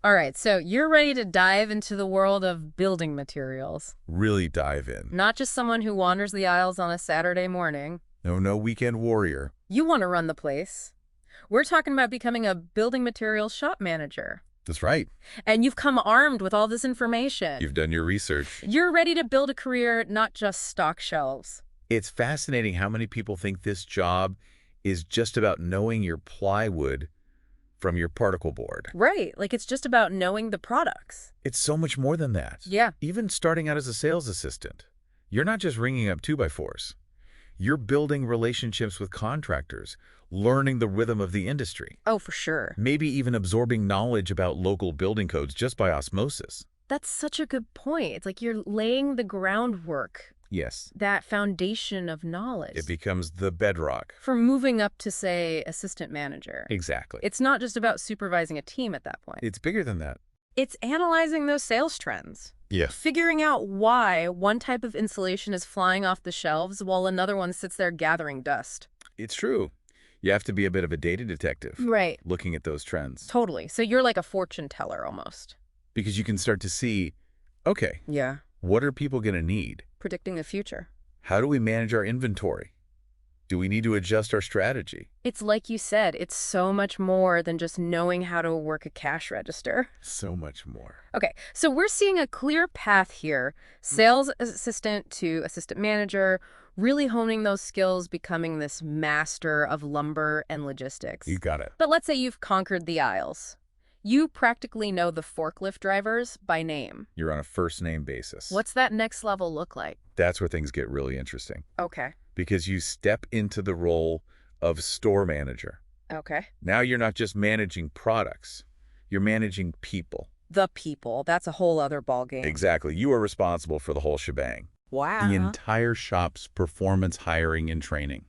All right, so you're ready to dive into the world of building materials. Really dive in. Not just someone who wanders the aisles on a Saturday morning. No weekend warrior. You want to run the place. We're talking about becoming a building materials shop manager. That's right. And you've come armed with all this information. You've done your research. You're ready to build a career, not just stock shelves. It's fascinating how many people think this job is just about knowing your plywood from your particle board. Right, like it's just about knowing the products. It's so much more than that. Yeah. Even starting out as a sales assistant, you're not just ringing up 2x4s. You're building relationships with contractors, learning the rhythm of the industry. Oh, for sure. Maybe even absorbing knowledge about local building codes just by osmosis. That's such a good point. It's like you're laying the groundwork, Yes. that foundation of knowledge. It becomes the bedrock. For moving up to, say, assistant manager. Exactly. It's not just about supervising a team at that point. It's bigger than that. It's analyzing those sales trends. Yeah. Figuring out why one type of insulation is flying off the shelves while another one sits there gathering dust. It's true. You have to be a bit of a data detective. Right. Looking at those trends. Totally. So you're like a fortune teller almost. Because you can start to see, okay, Yeah. what are people going to need? Predicting the future. How do we manage our inventory? Do we need to adjust our strategy? It's like you said, it's so much more than just knowing how to work a cash register. So much more. Okay, so we're seeing a clear path here. Sales assistant to assistant manager, really honing those skills, becoming this master of lumber and logistics. You got it. But let's say you've conquered the aisles. You practically know the forklift drivers by name. You're on a first-name basis. What's that next level look like? That's where things get really interesting. Okay. Because you step into the role of store manager. Okay. Now you're not just managing products. You're managing people. The people. That's a whole other ballgame. Exactly. You are responsible for the whole shebang. Wow. The entire shop's performance hiring and training.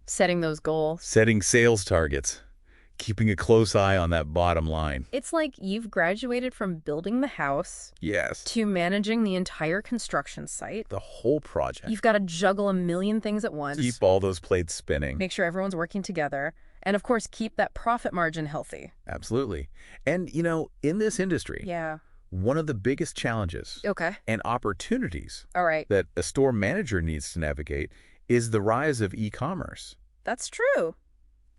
Setting those goals. Setting sales targets. Keeping a close eye on that bottom line. It's like you've graduated from building the house Yes. to managing the entire construction site. The whole project. You've got to juggle a million things at once. Keep all those plates spinning. Make sure everyone's working together. And of course, keep that profit margin healthy. Absolutely. And, you know, in this industry, Yeah. one of the biggest challenges Okay. and opportunities All right. that a store manager needs to navigate is the rise of e-commerce. That's true.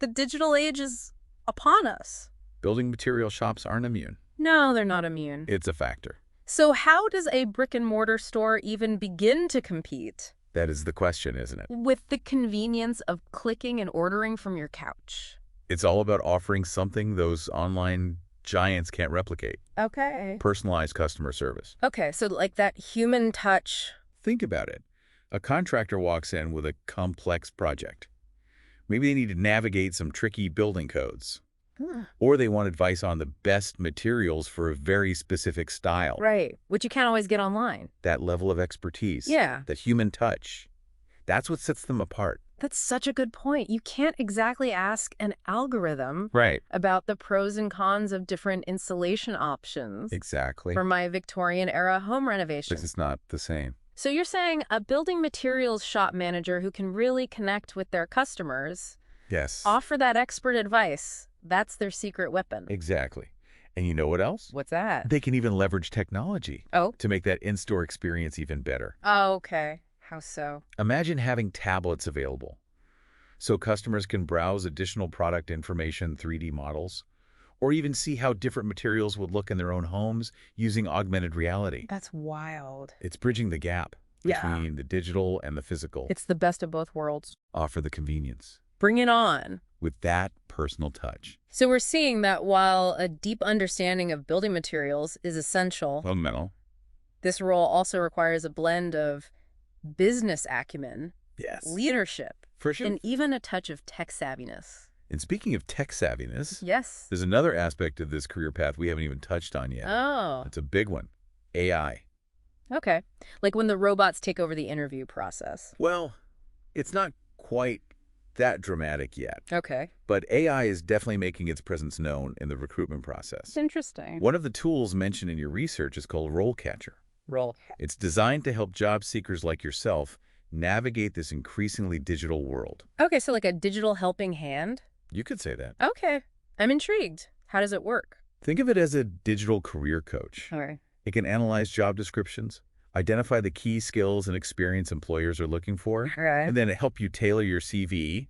The digital age is upon us. Building material shops aren't immune. No, they're not immune. It's a factor. So how does a brick and mortar store even begin to compete? That is the question, isn't it? With the convenience of clicking and ordering from your couch. It's all about offering something those online giants can't replicate. Okay. Personalized customer service. Okay, so like that human touch. Think about it. A contractor walks in with a complex project. Maybe they need to navigate some tricky building codes. Or they want advice on the best materials for a very specific style. Right, which you can't always get online. That level of expertise. Yeah. That human touch. That's what sets them apart. That's such a good point. You can't exactly ask an algorithm Right. about the pros and cons of different insulation options Exactly. for my Victorian-era home renovation. Because it's not the same. So you're saying a building materials shop manager who can really connect with their customers, Yes. offer that expert advice, that's their secret weapon. Exactly. And you know what else? What's that? They can even leverage technology Oh? to make that in-store experience even better. Oh, okay. How so? Imagine having tablets available so customers can browse additional product information, 3D models, or even see how different materials would look in their own homes using augmented reality. That's wild. It's bridging the gap Yeah. between the digital and the physical. It's the best of both worlds. Offer the convenience Bring it on. with that personal touch. So we're seeing that while a deep understanding of building materials is essential, Fundamental. this role also requires a blend of business acumen, Yes. leadership, For sure. and even a touch of tech savviness. And speaking of tech savviness, Yes. there's another aspect of this career path we haven't even touched on yet. Oh, It's a big one. AI. okay. Like when the robots take over the interview process. Well, it's not quite that dramatic yet, Okay. but AI is definitely making its presence known in the recruitment process. It's interesting. One of the tools mentioned in your research is called RoleCatcher. Role. It's designed to help job seekers like yourself navigate this increasingly digital world. Okay, so like a digital helping hand? You could say that. Okay. I'm intrigued. How does it work? Think of it as a digital career coach. All right. It can analyze job descriptions, identify the key skills and experience employers are looking for, All right. and then help you tailor your CV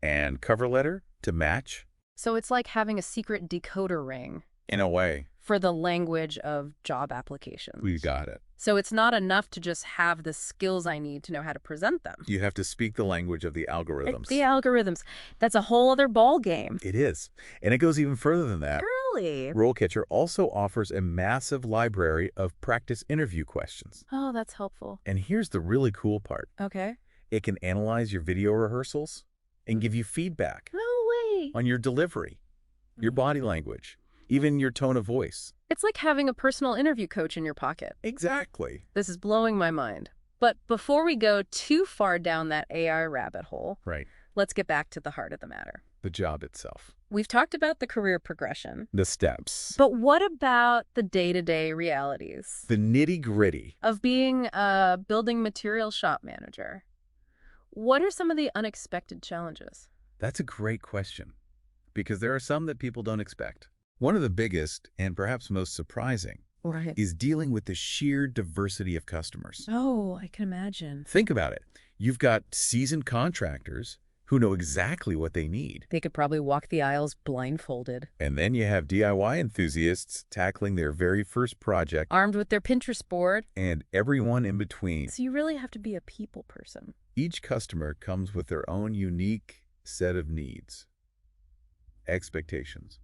and cover letter to match. So it's like having a secret decoder ring In a way, for the language of job we applications. got it. So it's not enough to just have the skills I need to know how to present them. You have to speak the language of the algorithms. The algorithms. That's a whole other ball game. It is. And it goes even further than that. Really? RoleCatcher also offers a massive library of practice interview questions. Oh, that's helpful. And here's the really cool part. Okay. It can analyze your video rehearsals and give you feedback No way. on your delivery, your body language, even your tone of voice. It's like having a personal interview coach in your pocket. Exactly. This is blowing my mind. But before we go too far down that AI rabbit hole, Right. let's get back to the heart of the matter. The job itself. We've talked about the career progression, The steps. but what about the day-to-day realities The nitty-gritty. of being a building material shop manager? What are some of the unexpected challenges? That's a great question, because there are some that people don't expect. One of the biggest, and perhaps most surprising, Right. is dealing with the sheer diversity of customers. Oh, I can imagine. Think about it. You've got seasoned contractors who know exactly what they need. They could probably walk the aisles blindfolded, And then you have DIY enthusiasts tackling their very first project, armed with their Pinterest board. and everyone in between. So you really have to be a people person. Each customer comes with their own unique set of needs, expectations,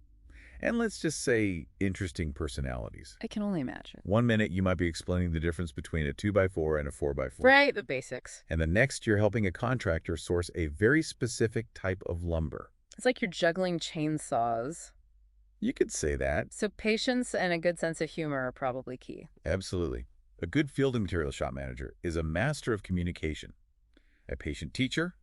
and let's just say interesting personalities. I can only imagine. One minute you might be explaining the difference between a 2x4 and a 4x4. Right, the basics. And the next you're helping a contractor source a very specific type of lumber. It's like you're juggling chainsaws. You could say that. So patience and a good sense of humor are probably key. Absolutely. A good field and material shop manager is a master of communication, a patient teacher,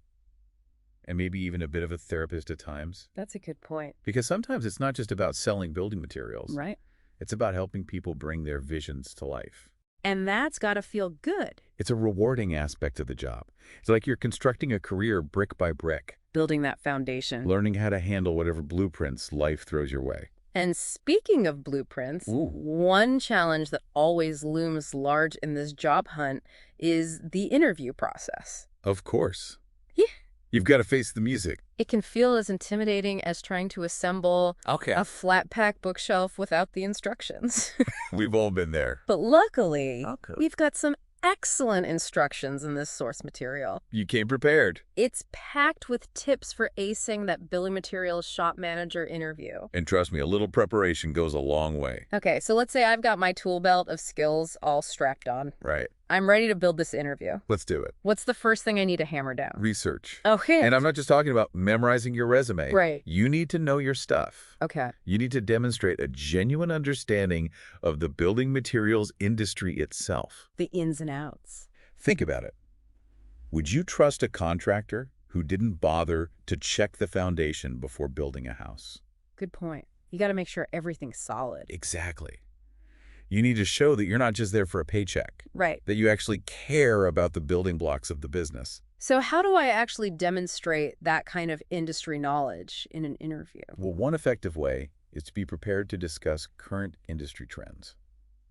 and maybe even a bit of a therapist at times. That's a good point. Because sometimes it's not just about selling building materials. Right. It's about helping people bring their visions to life. And that's got to feel good. It's a rewarding aspect of the job. It's like you're constructing a career brick by brick, Building that foundation. learning how to handle whatever blueprints life throws your way. And speaking of blueprints, Ooh. one challenge that always looms large in this job hunt is the interview process. Of course. Yeah. You've got to face the music. It can feel as intimidating as trying to assemble Okay. a flat-pack bookshelf without the instructions. We've all been there. But luckily, Okay. we've got some excellent instructions in this source material. You came prepared. It's packed with tips for acing that building materials shop manager interview. And trust me, a little preparation goes a long way. Okay, so let's say I've got my tool belt of skills all strapped on. Right. I'm ready to build this interview. Let's do it. What's the first thing I need to hammer down? Research. Okay. And I'm not just talking about memorizing your resume. Right. You need to know your stuff. Okay. You need to demonstrate a genuine understanding of the building materials industry itself. The ins and outs. Think about it. Would you trust a contractor who didn't bother to check the foundation before building a house? Good point. You got to make sure everything's solid. Exactly. You need to show that you're not just there for a paycheck, Right. that you actually care about the building blocks of the business. So how do I actually demonstrate that kind of industry knowledge in an interview? Well, one effective way is to be prepared to discuss current industry trends.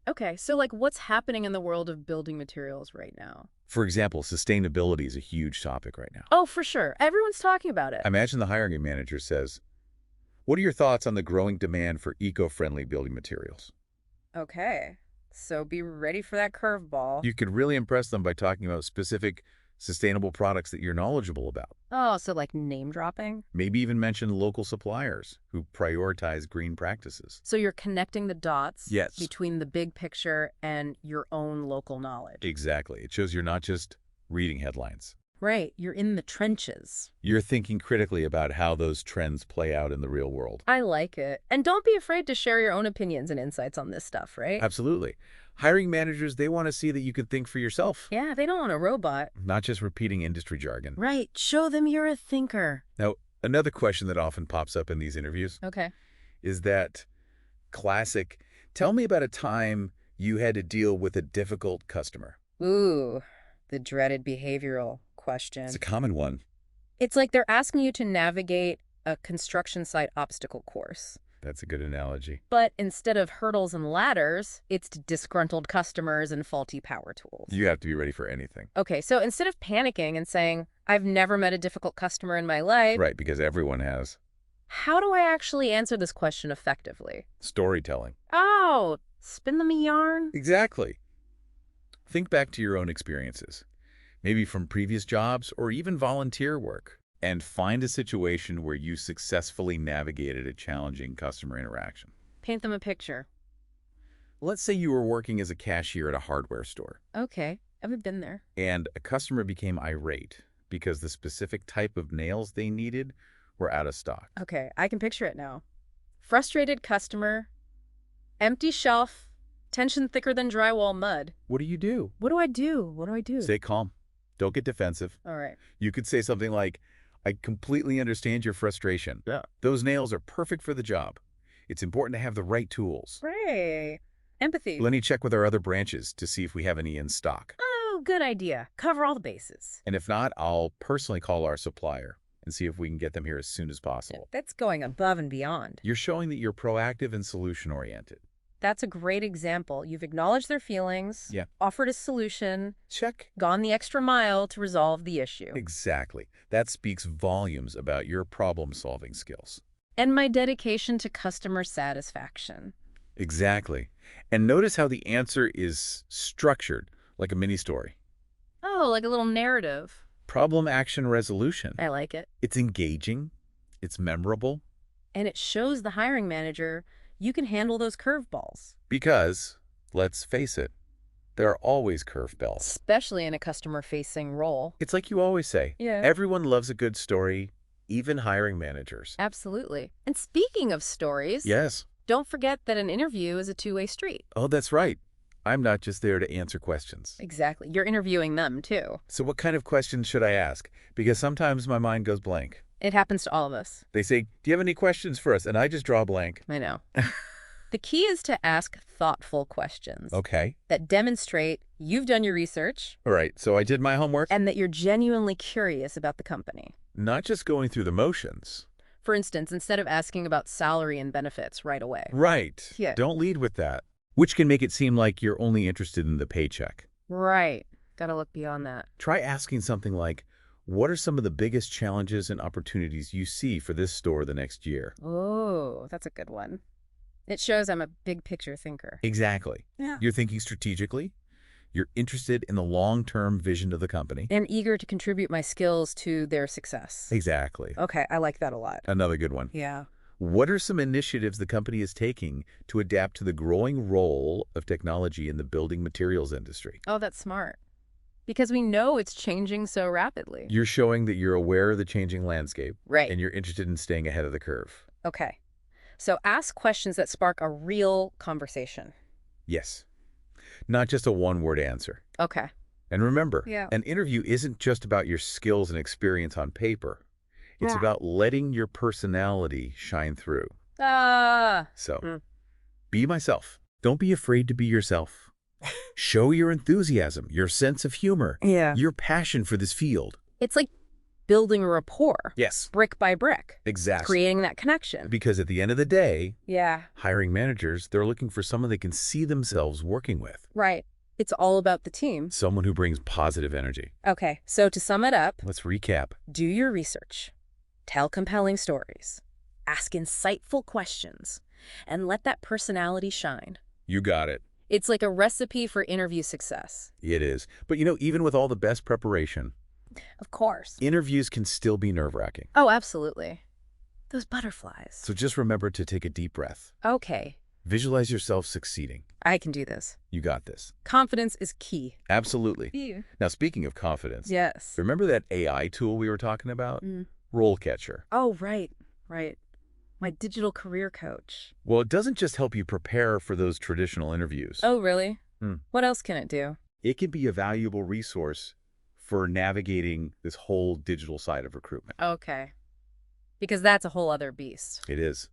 Okay, so like what's happening in the world of building materials right now? For example, sustainability is a huge topic right now. Oh, for sure. Everyone's talking about it. Imagine the hiring manager says, "What are your thoughts on the growing demand for eco-friendly building materials?" Okay, so be ready for that curveball. You could really impress them by talking about specific sustainable products that you're knowledgeable about. Oh, so like name dropping? Maybe even mention local suppliers who prioritize green practices. So you're connecting the dots Yes. between the big picture and your own local knowledge. Exactly. It shows you're not just reading headlines. Right, you're in the trenches. You're thinking critically about how those trends play out in the real world. I like it. And don't be afraid to share your own opinions and insights on this stuff, right? Absolutely. Hiring managers, they want to see that you can think for yourself, Yeah, they don't want a robot. not just repeating industry jargon. Right, show them you're a thinker. Now, another question that often pops up in these interviews Okay. is that classic, tell me about a time you had to deal with a difficult customer. Ooh, the dreaded behavioral question. It's a common one. It's like they're asking you to navigate a construction site obstacle course. That's a good analogy. But instead of hurdles and ladders, it's disgruntled customers and faulty power tools. You have to be ready for anything. Okay, so instead of panicking and saying, I've never met a difficult customer in my life, Right, because everyone has. how do I actually answer this question effectively? Storytelling. Oh, spin them a yarn? Exactly. Think back to your own experiences, maybe from previous jobs or even volunteer work, and find a situation where you successfully navigated a challenging customer interaction. Paint them a picture. Let's say you were working as a cashier at a hardware store, Okay, I've been there. and a customer became irate because the specific type of nails they needed were out of stock. Okay, I can picture it now. Frustrated customer, empty shelf, tension thicker than drywall mud. What do you do? What do I do? What do I do? Stay calm. Don't get defensive. All right. You could say something like, I completely understand your frustration. Yeah. Those nails are perfect for the job. It's important to have the right tools. Right. Empathy. Let me check with our other branches to see if we have any in stock. Oh, good idea. Cover all the bases. And if not, I'll personally call our supplier and see if we can get them here as soon as possible. That's going above and beyond. You're showing that you're proactive and solution-oriented. That's a great example. You've acknowledged their feelings, Yeah. offered a solution, Check. gone the extra mile to resolve the issue. Exactly. That speaks volumes about your problem-solving skills. And my dedication to customer satisfaction. Exactly. And notice how the answer is structured, like a mini-story. Oh, like a little narrative. Problem, action, resolution. I like it. It's engaging. It's memorable. And it shows the hiring manager you can handle those curveballs. Because, let's face it, there are always curveballs. Especially in a customer-facing role. It's like you always say, Yeah. everyone loves a good story, even hiring managers. Absolutely. And speaking of stories, Yes. don't forget that an interview is a two-way street. Oh, that's right. I'm not just there to answer questions. Exactly. You're interviewing them, too. So what kind of questions should I ask? Because sometimes my mind goes blank. It happens to all of us. They say, do you have any questions for us? And I just draw a blank. I know. The key is to ask thoughtful questions Okay. that demonstrate you've done your research All right. So I did my homework. and that you're genuinely curious about the company. Not just going through the motions. For instance, instead of asking about salary and benefits right away. Right. Yeah. Don't lead with that. Which can make it seem like you're only interested in the paycheck. Right. Gotta look beyond that. Try asking something like, what are some of the biggest challenges and opportunities you see for this store the next year? Oh, that's a good one. It shows I'm a big picture thinker. Exactly. Yeah. You're thinking strategically. You're interested in the long-term vision of the company. And eager to contribute my skills to their success. Exactly. Okay, I like that a lot. Another good one. Yeah. What are some initiatives the company is taking to adapt to the growing role of technology in the building materials industry? Oh, that's smart. Because we know it's changing so rapidly. You're showing that you're aware of the changing landscape. Right. And you're interested in staying ahead of the curve. Okay. So ask questions that spark a real conversation. Yes. Not just a one-word answer. Okay. And remember, Yeah. an interview isn't just about your skills and experience on paper. It's Yeah. about letting your personality shine through. Ah. So, be myself. Don't be afraid to be yourself. Show your enthusiasm, your sense of humor, Yeah. your passion for this field. It's like building a rapport. Yes, Brick by brick. exactly. Creating that connection. Because at the end of the day, Yeah. hiring managers, they're looking for someone they can see themselves working with. Right. It's all about the team. Someone who brings positive energy. Okay. So to sum it up, Let's recap. do your research. Tell compelling stories. Ask insightful questions. And let that personality shine. You got it. It's like a recipe for interview success. It is. But you know, even with all the best preparation, Of course. interviews can still be nerve-wracking. Oh, absolutely. Those butterflies. So just remember to take a deep breath. Okay. Visualize yourself succeeding. I can do this. You got this. Confidence is key. Absolutely. You. Now, speaking of confidence, Yes. remember that AI tool we were talking about? Mm. RoleCatcher. Oh, right. Right. My digital career coach. Well, it doesn't just help you prepare for those traditional interviews. Oh, really? Hmm. What else can it do? It can be a valuable resource for navigating this whole digital side of recruitment. Okay. Because that's a whole other beast. It is.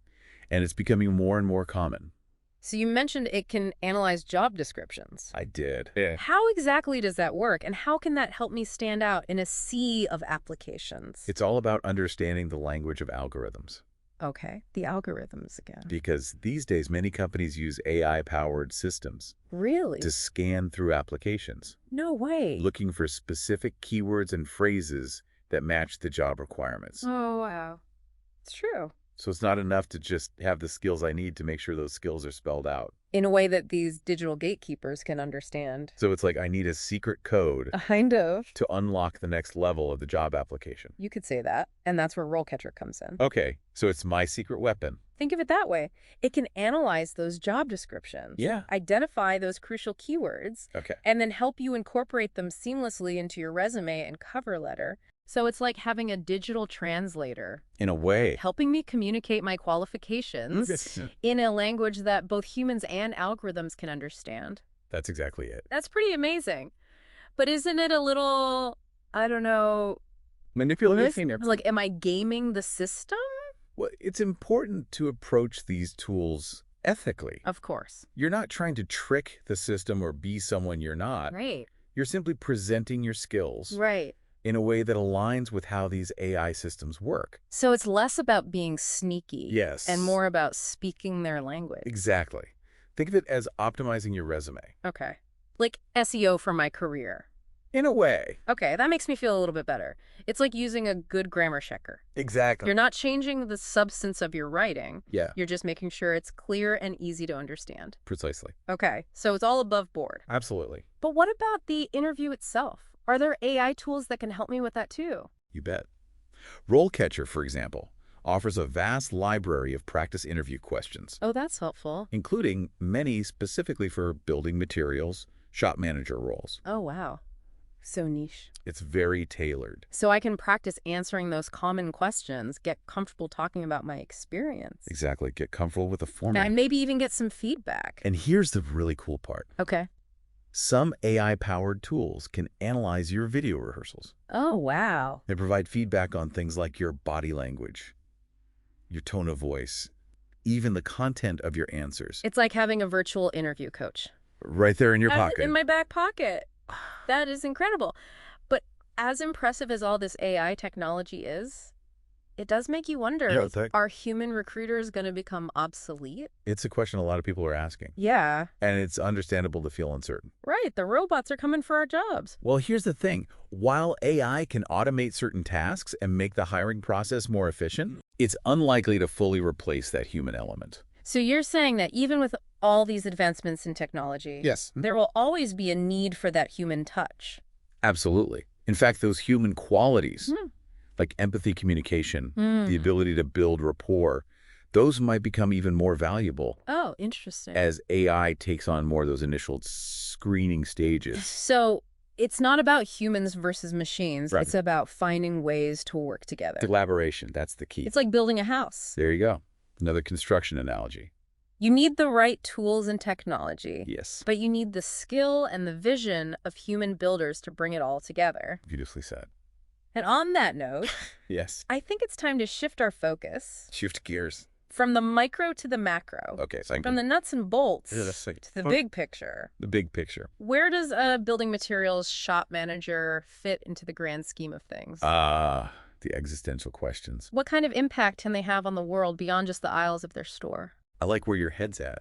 And it's becoming more and more common. So you mentioned it can analyze job descriptions. I did. How exactly does that work, and how can that help me stand out in a sea of applications? It's all about understanding the language of algorithms. Okay, the algorithms again. Because these days, many companies use AI-powered systems to Really? scan through applications, No way. looking for specific keywords and phrases that match the job requirements. Oh, wow. It's true. So it's not enough to just have the skills I need to make sure those skills are spelled out. In a way that these digital gatekeepers can understand. So it's like I need a secret code Kind of. to unlock the next level of the job application. You could say that. And that's where RoleCatcher comes in. Okay, so it's my secret weapon. Think of it that way. It can analyze those job descriptions, Yeah. identify those crucial keywords, Okay. and then help you incorporate them seamlessly into your resume and cover letter. So it's like having a digital translator, In a way. helping me communicate my qualifications in a language that both humans and algorithms can understand. That's exactly it. That's pretty amazing. But isn't it a little, I don't know, Manipulative. like, am I gaming the system? Well, it's important to approach these tools ethically. Of course. You're not trying to trick the system or be someone you're not. Right. You're simply presenting your skills Right. in a way that aligns with how these AI systems work. So it's less about being sneaky. Yes. And more about speaking their language. Exactly. Think of it as optimizing your resume. Okay. Like SEO for my career. In a way. Okay, that makes me feel a little bit better. It's like using a good grammar checker. Exactly. You're not changing the substance of your writing. Yeah, You're just making sure it's clear and easy to understand. precisely. Okay, so it's all above board. Absolutely. But what about the interview itself? Are there AI tools that can help me with that too? You bet. RoleCatcher, for example, offers a vast library of practice interview questions, Oh, that's helpful. including many specifically for building materials, shop manager roles. Oh, wow. So niche. It's very tailored. So I can practice answering those common questions, get comfortable talking about my experience, Exactly. Get comfortable with the format. and maybe even get some feedback. And here's the really cool part. Okay. Some AI-powered tools can analyze your video rehearsals. Oh, wow. They provide feedback on things like your body language, your tone of voice, even the content of your answers. It's like having a virtual interview coach. Right there in your I have it pocket. in my back pocket. That is incredible. But as impressive as all this AI technology is, it does make you wonder, Yeah, it's like- are human recruiters going to become obsolete? It's a question a lot of people are asking, Yeah. and it's understandable to feel uncertain. Right. The robots are coming for our jobs. Well, here's the thing. While AI can automate certain tasks and make the hiring process more efficient, it's unlikely to fully replace that human element. So you're saying that even with all these advancements in technology, Yes. there will always be a need for that human touch. Absolutely. In fact, those human qualities, Hmm. like empathy, communication, Hmm. the ability to build rapport, those might become even more valuable Oh, interesting. as AI takes on more of those initial screening stages. So it's not about humans versus machines. Right. It's about finding ways to work together. Collaboration, that's the key. It's like building a house. There you go. Another construction analogy. You need the right tools and technology, Yes. but you need the skill and the vision of human builders to bring it all together. Beautifully said. And on that note, Yes. I think it's time to shift our focus Shift gears. from the micro to the macro, Okay, so I from can the nuts and bolts Yeah, that's like- to the big picture. the big picture. Where does a building materials shop manager fit into the grand scheme of things? The existential questions. What kind of impact can they have on the world beyond just the aisles of their store? I like where your head's at.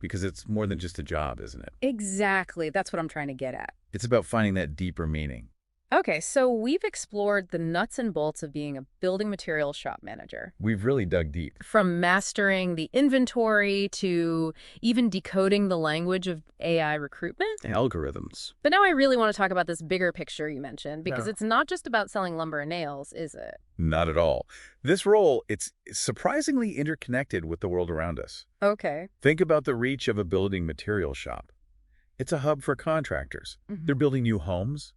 Because it's more than just a job, isn't it? Exactly. That's what I'm trying to get at. It's about finding that deeper meaning. Okay, so we've explored the nuts and bolts of being a building materials shop manager. We've really dug deep. From mastering the inventory to even decoding the language of AI recruitment. Algorithms. But now I really want to talk about this bigger picture you mentioned, because Yeah. it's not just about selling lumber and nails, is it? Not at all. This role, it's surprisingly interconnected with the world around us. Okay. Think about the reach of a building material shop. It's a hub for contractors. Mhm. They're building new homes,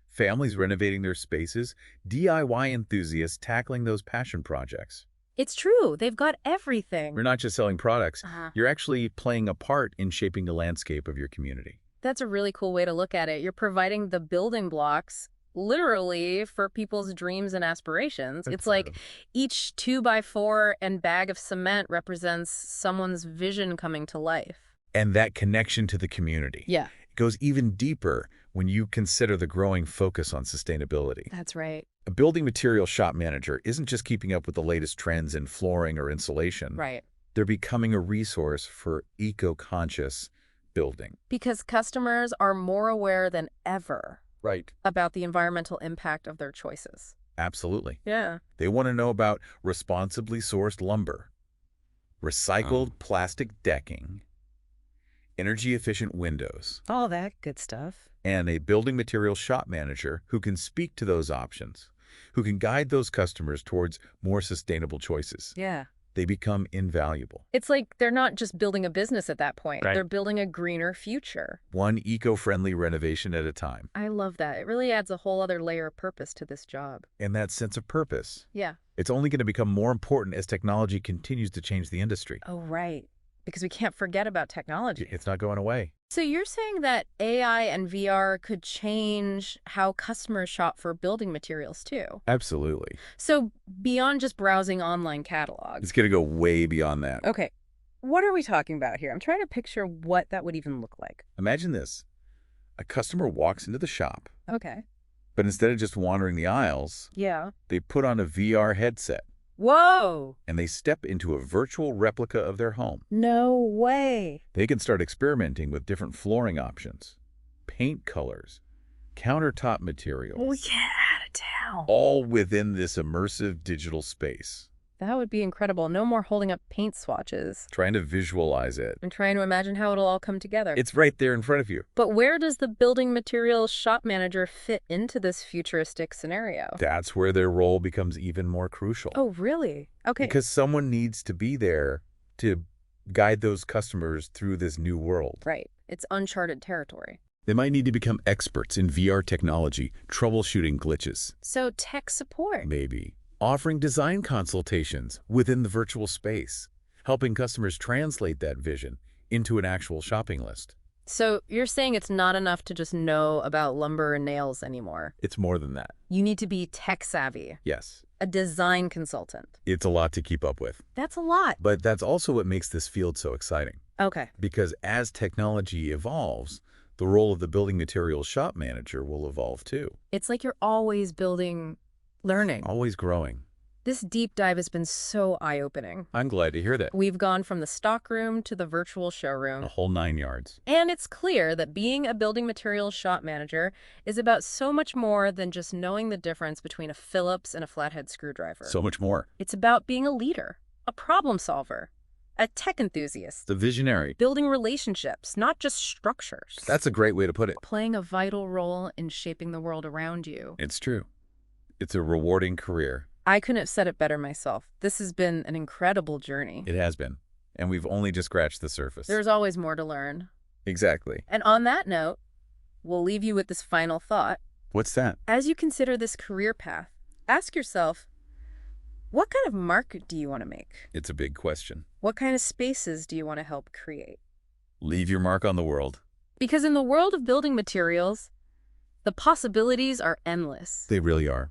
families renovating their spaces, DIY enthusiasts tackling those passion projects. It's true. They've got everything. You're not just selling products, Uh-huh. you're actually playing a part in shaping the landscape of your community. That's a really cool way to look at it. You're providing the building blocks literally for people's dreams and aspirations. It's like each 2x4 and bag of cement represents someone's vision coming to life. And that connection to the community. Yeah. It goes even deeper when you consider the growing focus on sustainability. That's right. A building material shop manager isn't just keeping up with the latest trends in flooring or insulation. Right. They're becoming a resource for eco-conscious building. Because customers are more aware than ever Right. about the environmental impact of their choices. Absolutely. Yeah. They want to know about responsibly sourced lumber, recycled plastic decking, energy-efficient windows, All that good stuff. and a building material shop manager who can speak to those options, who can guide those customers towards more sustainable choices. Yeah. They become invaluable. It's like they're not just building a business at that point. Right. They're building a greener future. One eco-friendly renovation at a time. I love that. It really adds a whole other layer of purpose to this job. And that sense of purpose, Yeah. it's only going to become more important as technology continues to change the industry. Oh, right. Because we can't forget about technology. It's not going away. So you're saying that AI and VR could change how customers shop for building materials too? Absolutely. So beyond just browsing online catalogs. It's going to go way beyond that. Okay. What are we talking about here? I'm trying to picture what that would even look like. Imagine this. A customer walks into the shop, Okay. but instead of just wandering the aisles, Yeah. they put on a VR headset Whoa! and they step into a virtual replica of their home. No way. They can start experimenting with different flooring options, paint colors, countertop materials, Well, get out of town. all within this immersive digital space. That would be incredible. No more holding up paint swatches. Trying to visualize it. I'm trying to imagine how it'll all come together. It's right there in front of you. But where does the building materials shop manager fit into this futuristic scenario? That's where their role becomes even more crucial. Oh, really? Okay. Because someone needs to be there to guide those customers through this new world. Right. It's uncharted territory. They might need to become experts in VR technology, troubleshooting glitches. So tech support. Maybe offering design consultations within the virtual space, helping customers translate that vision into an actual shopping list. So you're saying it's not enough to just know about lumber and nails anymore. It's more than that. You need to be tech savvy, Yes, a design consultant. it's a lot to keep up with. That's a lot. But that's also what makes this field so exciting. Okay. Because as technology evolves, the role of the building materials shop manager will evolve too. It's like you're always building, learning. Always growing. This deep dive has been so eye-opening. I'm glad to hear that. We've gone from the stockroom to the virtual A showroom. whole 9 yards. And it's clear that being a building materials shop manager is about so much more than just knowing the difference between a Phillips and a flathead screwdriver. So much more. It's about being a leader, a problem solver, a tech enthusiast, The visionary. building relationships, not just structures. That's a great way to put it. Playing a vital role in shaping the world around you. It's true. It's a rewarding career. I couldn't have said it better myself. This has been an incredible journey. It has been. And we've only just scratched the surface. There's always more to learn. Exactly. And on that note, we'll leave you with this final thought. What's that? As you consider this career path, ask yourself, what kind of mark do you want to make? It's a big question. What kind of spaces do you want to help create? Leave your mark on the world. Because in the world of building materials, the possibilities are endless. They really are.